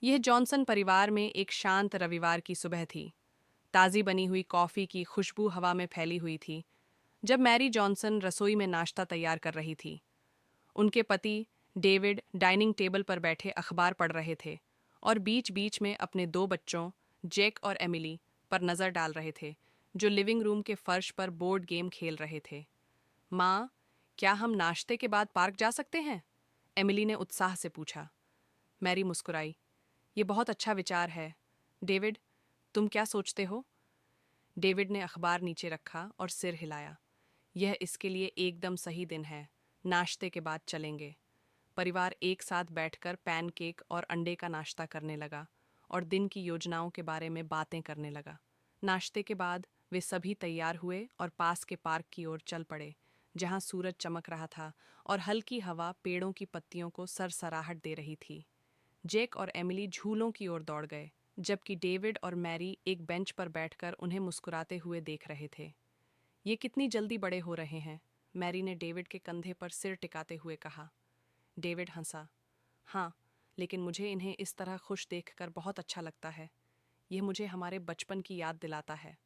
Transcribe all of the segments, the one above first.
यह जॉनसन परिवार में एक शांत रविवार की सुबह थी। ताज़ी बनी हुई कॉफ़ी की खुशबू हवा में फैली हुई थी जब मैरी जॉनसन रसोई में नाश्ता तैयार कर रही थी। उनके पति डेविड डाइनिंग टेबल पर बैठे अखबार पढ़ रहे थे और बीच बीच में अपने दो बच्चों जैक और एमिली पर नज़र डाल रहे थे, जो लिविंग रूम के फर्श पर बोर्ड गेम खेल रहे थे। माँ, क्या हम नाश्ते के बाद पार्क जा सकते हैं? एमिली ने उत्साह से पूछा। मैरी मुस्कुराई। ये बहुत अच्छा विचार है। डेविड, तुम क्या सोचते हो? डेविड ने अखबार नीचे रखा और सिर हिलाया। यह इसके लिए एकदम सही दिन है। नाश्ते के बाद चलेंगे। परिवार एक साथ बैठकर पैनकेक और अंडे का नाश्ता करने लगा और दिन की योजनाओं के बारे में बातें करने लगा। नाश्ते के बाद वे सभी तैयार हुए और पास के पार्क की ओर चल पड़े, जहां सूरज चमक रहा था और हल्की हवा पेड़ों की पत्तियों को सरसराहट दे रही थी। जेक और एमिली झूलों की ओर दौड़ गए, जबकि डेविड और मैरी एक बेंच पर बैठकर उन्हें मुस्कुराते हुए देख रहे थे। ये कितनी जल्दी बड़े हो रहे हैं, मैरी ने डेविड के कंधे पर सिर टिकाते हुए कहा। डेविड हंसा। हाँ, लेकिन मुझे इन्हें इस तरह खुश देखकर बहुत अच्छा लगता है। यह मुझे हमारे बचपन की याद दिलाता है।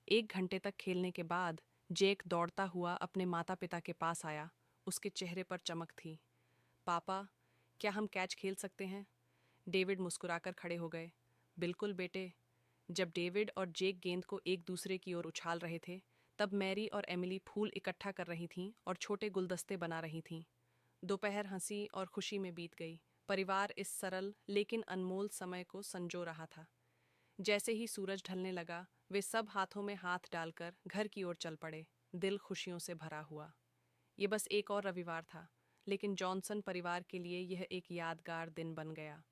1 घंटे तक खेलने के बाद जेक दौड़ता हुआ अपने माता पिता के पास आया। उसके चेहरे पर चमक थी। पापा, क्या हम कैच खेल सकते हैं? डेविड मुस्कुराकर खड़े हो गए। बिल्कुल बेटे। जब डेविड और जेक गेंद को एक दूसरे की ओर उछाल रहे थे, तब मैरी और एमिली फूल इकट्ठा कर रही थीं और छोटे गुलदस्ते बना रही थीं। दोपहर हंसी और खुशी में बीत गई। परिवार इस सरल लेकिन अनमोल समय को संजो रहा था। जैसे ही सूरज ढलने लगा, वे सब हाथों में हाथ डालकर घर की ओर चल पड़े, दिल खुशियों से भरा हुआ। ये बस एक और रविवार था, लेकिन जॉनसन परिवार के लिए यह एक यादगार दिन बन गया।